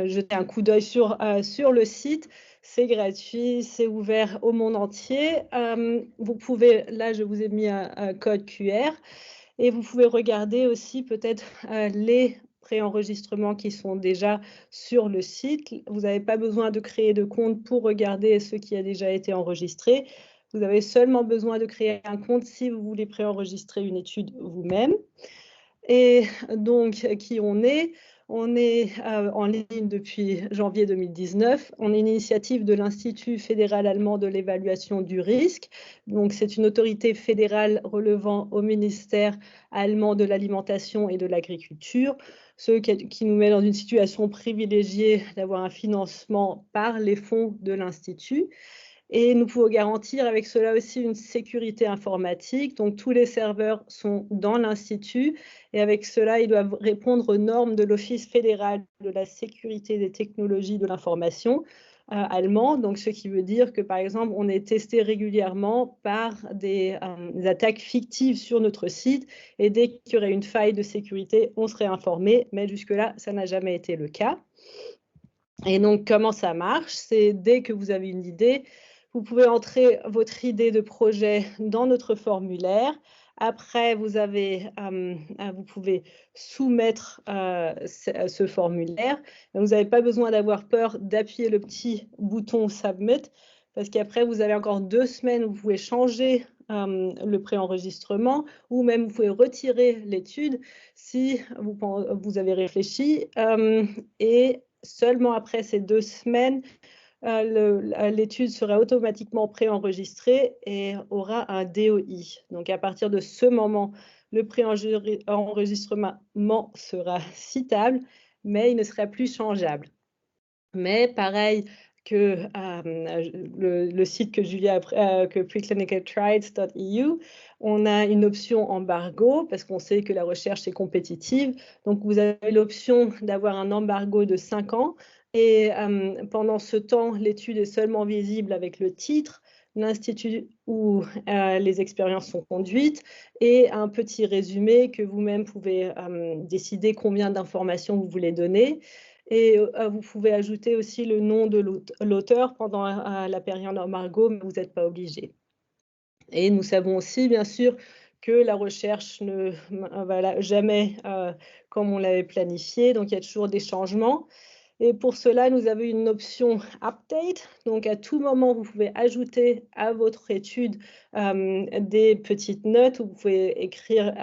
jeter un coup d'œil sur le site. C'est gratuit, c'est ouvert au monde entier. Vous pouvez, là je vous ai mis un code QR et vous pouvez regarder aussi peut-être les préenregistrements qui sont déjà sur le site. Vous n'avez pas besoin de créer de compte pour regarder ce qui a déjà été enregistré. Vous avez seulement besoin de créer un compte si vous voulez préenregistrer une étude vous-même. Et donc, qui on est en ligne depuis janvier 2019. On est une initiative de l'Institut fédéral allemand de l'évaluation du risque. Donc, c'est une autorité fédérale relevant au ministère allemand de l'alimentation et de l'agriculture, ce qui nous met dans une situation privilégiée d'avoir un financement par les fonds de l'Institut. Et nous pouvons garantir avec cela aussi une sécurité informatique. Donc, tous les serveurs sont dans l'Institut et avec cela, ils doivent répondre aux normes de l'Office fédéral de la sécurité des technologies de l'information allemand. Donc, ce qui veut dire que, par exemple, on est testé régulièrement par des attaques fictives sur notre site et dès qu'il y aurait une faille de sécurité, on serait informé. Mais jusque-là, ça n'a jamais été le cas. Et donc, comment ça marche? C'est dès que vous avez une idée, vous pouvez entrer votre idée de projet dans notre formulaire. Après, vous pouvez soumettre ce formulaire. Vous n'avez pas besoin d'avoir peur d'appuyer le petit bouton Submit, parce qu'après, vous avez encore 2 semaines où vous pouvez changer le préenregistrement, ou même vous pouvez retirer l'étude si vous avez réfléchi. Et seulement après ces 2 semaines, l'étude sera automatiquement préenregistrée et aura un DOI. Donc, à partir de ce moment, le préenregistrement sera citable, mais il ne sera plus changeable. Mais pareil que le site que Julia que preclinicaltrials.eu, on a une option embargo parce qu'on sait que la recherche est compétitive. Donc, vous avez l'option d'avoir un embargo de 5 ans. Et pendant ce temps, l'étude est seulement visible avec le titre, l'institut où les expériences sont conduites et un petit résumé que vous-même pouvez décider combien d'informations vous voulez donner. Et vous pouvez ajouter aussi le nom de l'auteur pendant la période embargo, mais vous n'êtes pas obligé. Et nous savons aussi, bien sûr, que la recherche ne va jamais comme on l'avait planifié, donc il y a toujours des changements. Et pour cela, nous avons une option Update. Donc, à tout moment, vous pouvez ajouter à votre étude des petites notes où vous pouvez écrire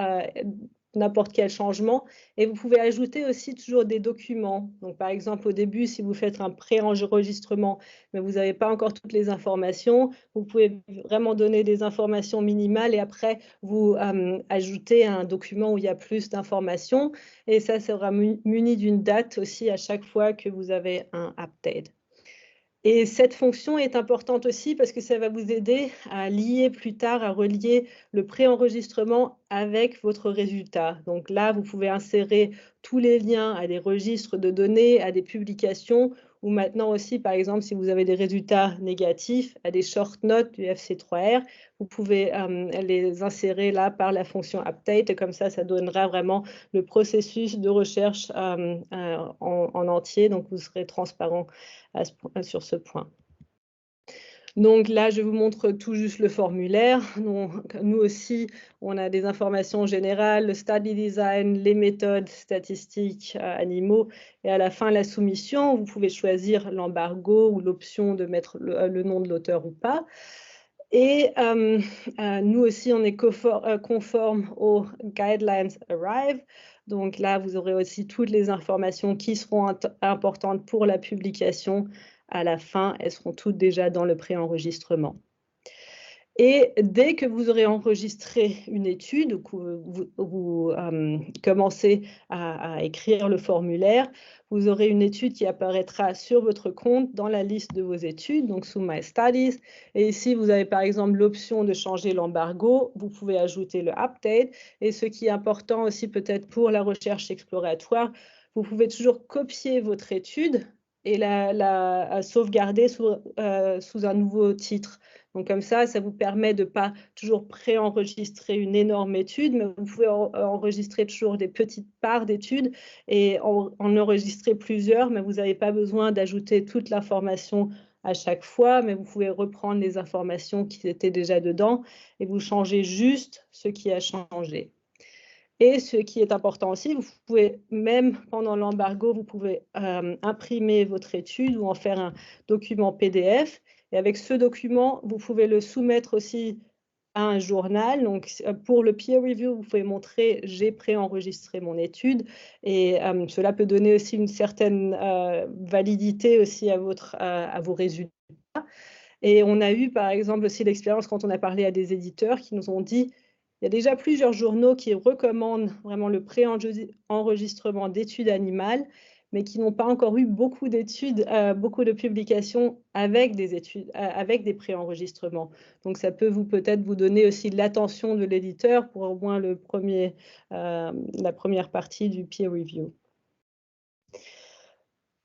n'importe quel changement. Et vous pouvez ajouter aussi toujours des documents. Donc, par exemple, au début, si vous faites un pré-enregistrement, mais vous n'avez pas encore toutes les informations, vous pouvez vraiment donner des informations minimales et après, vous ajoutez un document où il y a plus d'informations. Et ça sera muni d'une date aussi à chaque fois que vous avez un update. Et cette fonction est importante aussi parce que ça va vous aider à lier plus tard, à relier le préenregistrement avec votre résultat. Donc là, vous pouvez insérer tous les liens à des registres de données, à des publications, ou maintenant aussi, par exemple, si vous avez des résultats négatifs, à des short notes du FC3R, vous pouvez les insérer là par la fonction Update. Et comme ça donnera vraiment le processus de recherche en entier. Donc, vous serez transparent sur ce point. Donc là, je vous montre tout juste le formulaire. Donc, nous aussi, on a des informations générales, le study design, les méthodes statistiques animaux et à la fin, la soumission. Vous pouvez choisir l'embargo ou l'option de mettre le nom de l'auteur ou pas. Et nous aussi, on est conforme aux Guidelines Arrive. Donc là, vous aurez aussi toutes les informations qui seront importantes pour la publication. À la fin, elles seront toutes déjà dans le préenregistrement. Et dès que vous aurez enregistré une étude, vous commencez à écrire le formulaire, vous aurez une étude qui apparaîtra sur votre compte dans la liste de vos études, donc sous My Studies. Et ici, vous avez par exemple l'option de changer l'embargo. Vous pouvez ajouter le Update. Et ce qui est important aussi peut-être pour la recherche exploratoire, vous pouvez toujours copier votre étude et la sauvegarder sous un nouveau titre. Donc comme ça vous permet de ne pas toujours préenregistrer une énorme étude, mais vous pouvez enregistrer toujours des petites parts d'études et en enregistrer plusieurs, mais vous n'avez pas besoin d'ajouter toute l'information à chaque fois, mais vous pouvez reprendre les informations qui étaient déjà dedans et vous changez juste ce qui a changé. Et ce qui est important aussi, vous pouvez, même pendant l'embargo, vous pouvez imprimer votre étude ou en faire un document PDF. Et avec ce document, vous pouvez le soumettre aussi à un journal. Donc, pour le peer review, vous pouvez montrer « j'ai préenregistré mon étude ». Et cela peut donner aussi une certaine validité aussi à vos résultats. Et on a eu, par exemple, aussi l'expérience quand on a parlé à des éditeurs qui nous ont dit il y a déjà plusieurs journaux qui recommandent vraiment le pré-enregistrement d'études animales, mais qui n'ont pas encore eu beaucoup d'études, beaucoup de publications avec des études, avec des pré-enregistrements. Donc, ça peut peut-être vous donner aussi l'attention de l'éditeur pour au moins la première partie du peer review.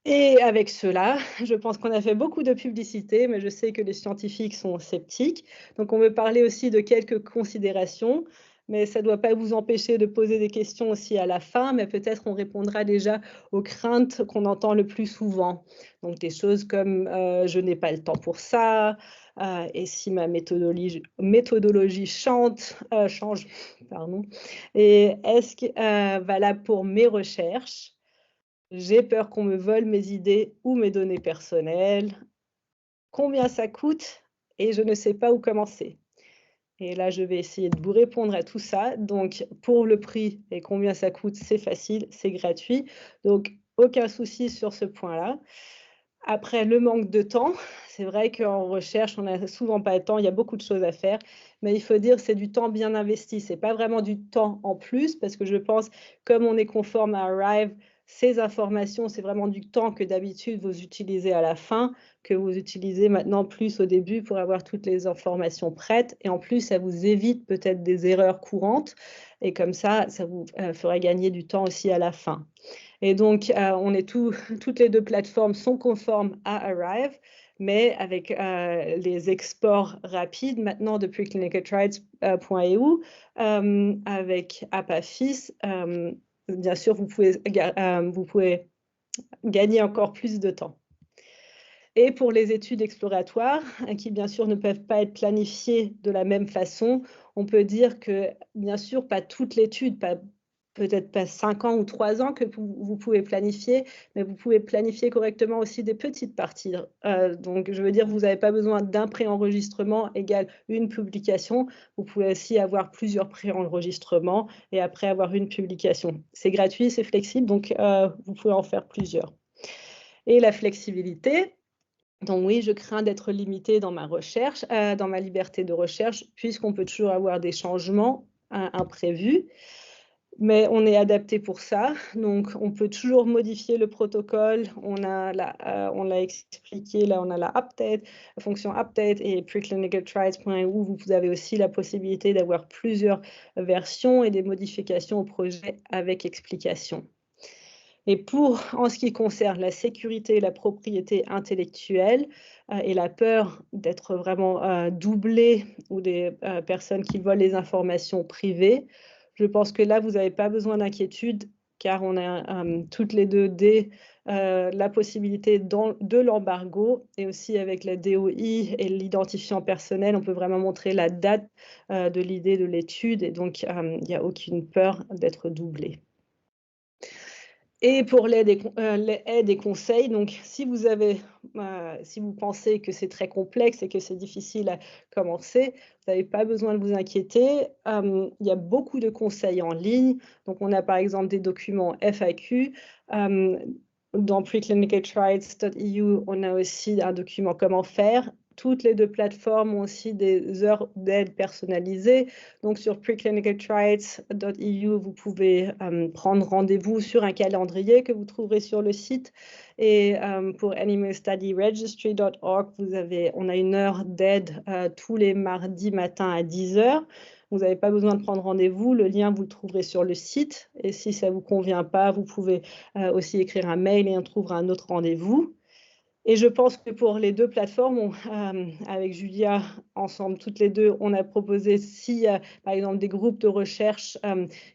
Et avec cela, je pense qu'on a fait beaucoup de publicité, mais je sais que les scientifiques sont sceptiques. Donc, on veut parler aussi de quelques considérations. mais ça ne doit pas vous empêcher de poser des questions aussi à la fin, mais peut-être on répondra déjà aux craintes qu'on entend le plus souvent. Donc des choses comme je n'ai pas le temps pour ça, et si ma méthodologie change, pardon, et est-ce que valable pour mes recherches? J'ai peur qu'on me vole mes idées ou mes données personnelles. Combien ça coûte? Et je ne sais pas où commencer. Et là, je vais essayer de vous répondre à tout ça. Donc, pour le prix et combien ça coûte, c'est facile, c'est gratuit. Donc, aucun souci sur ce point-là. Après, le manque de temps, c'est vrai qu'en recherche, on n'a souvent pas le temps, il y a beaucoup de choses à faire, mais il faut dire que c'est du temps bien investi. C'est pas vraiment du temps en plus, parce que je pense, comme on est conforme à Arrive, ces informations, c'est vraiment du temps que d'habitude vous utilisez à la fin, que vous utilisez maintenant plus au début pour avoir toutes les informations prêtes. Et en plus, ça vous évite peut-être des erreurs courantes. Et comme ça vous fera gagner du temps aussi à la fin. Et donc, on est toutes les deux plateformes sont conformes à Arrive, mais avec les exports rapides maintenant depuis clinicaltrials.eu, avec Apafis, bien sûr, vous pouvez gagner encore plus de temps. Et pour les études exploratoires, qui bien sûr ne peuvent pas être planifiées de la même façon, on peut dire que, bien sûr, pas toute l'étude, peut-être pas 5 ans ou 3 ans que vous pouvez planifier, mais vous pouvez planifier correctement aussi des petites parties. Donc, je veux dire, vous n'avez pas besoin d'un préenregistrement égale une publication. Vous pouvez aussi avoir plusieurs préenregistrements et après avoir une publication. C'est gratuit, c'est flexible, donc vous pouvez en faire plusieurs. Et la flexibilité, donc oui, je crains d'être limitée dans ma recherche, dans ma liberté de recherche, puisqu'on peut toujours avoir des changements imprévus. Mais on est adapté pour ça, donc on peut toujours modifier le protocole. On l'a expliqué, là on a la fonction update, et preclinicaltrials.eu, vous avez aussi la possibilité d'avoir plusieurs versions et des modifications au projet avec explication. Et en ce qui concerne la sécurité et la propriété intellectuelle et la peur d'être vraiment doublé, ou des personnes qui volent les informations privées, je pense que là, vous n'avez pas besoin d'inquiétude, car on a toutes les deux la possibilité de l'embargo, et aussi avec la DOI et l'identifiant personnel, on peut vraiment montrer la date de l'idée de l'étude, et donc il n'y a aucune peur d'être doublé. Et pour l'aide et conseils, donc si vous pensez que c'est très complexe et que c'est difficile à commencer, vous n'avez pas besoin de vous inquiéter. Il y a beaucoup de conseils en ligne. Donc on a par exemple des documents FAQ. Dans preclinicaltrials.eu, on a aussi un document comment faire. Toutes les deux plateformes ont aussi des heures d'aide personnalisées. Donc, sur preclinicaltrials.eu, vous pouvez prendre rendez-vous sur un calendrier que vous trouverez sur le site. Et pour animalstudyregistry.org, on a une heure d'aide tous les mardis matin à 10h. Vous n'avez pas besoin de prendre rendez-vous. Le lien, vous le trouverez sur le site. Et si ça ne vous convient pas, vous pouvez aussi écrire un mail et on trouvera un autre rendez-vous. Et je pense que pour les deux plateformes, avec Julia, ensemble, toutes les deux, on a proposé, s'il y a par exemple des groupes de recherche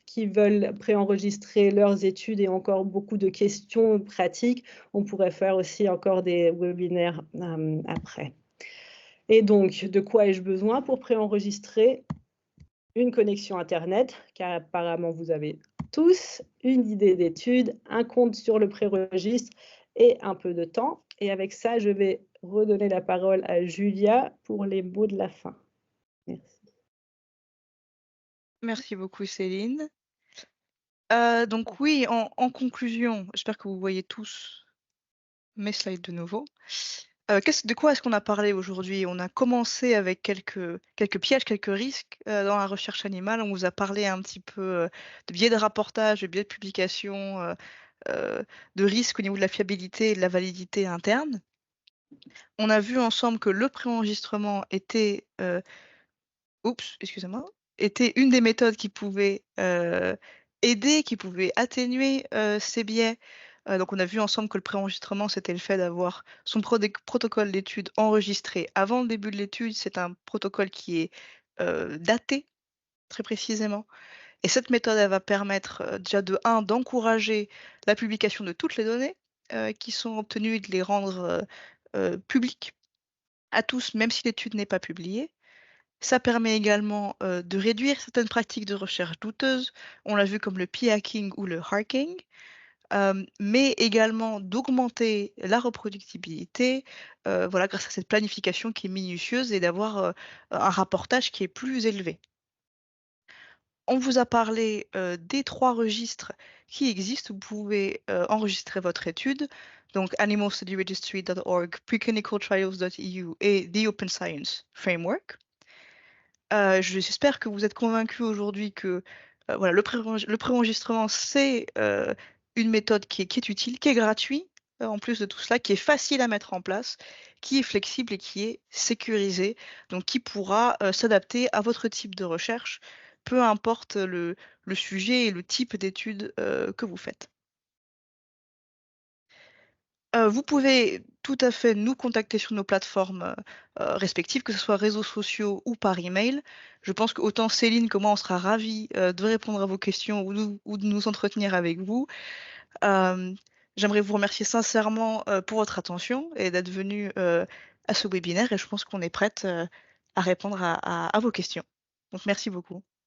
qui veulent préenregistrer leurs études et encore beaucoup de questions pratiques, on pourrait faire aussi encore des webinaires après. Et donc, de quoi ai-je besoin pour préenregistrer? Une connexion Internet, car apparemment vous avez tous une idée d'étude, un compte sur le préregistre et un peu de temps. Et avec ça, je vais redonner la parole à Julia pour les mots de la fin. Merci. Merci beaucoup, Céline. Donc oui, en conclusion, j'espère que vous voyez tous mes slides de nouveau. De quoi est-ce qu'on a parlé aujourd'hui? On a commencé avec quelques pièges, quelques risques dans la recherche animale. On vous a parlé un petit peu de biais de rapportage, de biais de publication, de risques au niveau de la fiabilité et de la validité interne. On a vu ensemble que le préenregistrement était, était une des méthodes qui pouvait aider, qui pouvait atténuer ces biais. Donc on a vu ensemble que le préenregistrement, c'était le fait d'avoir son protocole d'étude enregistré avant le début de l'étude. C'est un protocole qui est daté très précisément. Et cette méthode, elle va permettre déjà de 1, d'encourager la publication de toutes les données qui sont obtenues et de les rendre publiques à tous, même si l'étude n'est pas publiée. Ça permet également de réduire certaines pratiques de recherche douteuses, on l'a vu comme le p-hacking ou le harking, mais également d'augmenter la reproductibilité, voilà, grâce à cette planification qui est minutieuse et d'avoir un rapportage qui est plus élevé. On vous a parlé des 3 registres qui existent. Vous pouvez enregistrer votre étude, donc animalstudyregistry.org, preclinicaltrials.eu et the Open Science Framework. J'espère que vous êtes convaincus aujourd'hui que voilà, le préenregistrement, c'est une méthode qui est utile, qui est gratuite, en plus de tout cela, qui est facile à mettre en place, qui est flexible et qui est sécurisée, donc qui pourra s'adapter à votre type de recherche, peu importe le sujet et le type d'étude que vous faites. Vous pouvez tout à fait nous contacter sur nos plateformes respectives, que ce soit réseaux sociaux ou par email. Je pense qu'autant Céline que moi, on sera ravis de répondre à vos questions ou de nous entretenir avec vous. J'aimerais vous remercier sincèrement pour votre attention et d'être venu à ce webinaire et je pense qu'on est prête à répondre à vos questions. Donc merci beaucoup.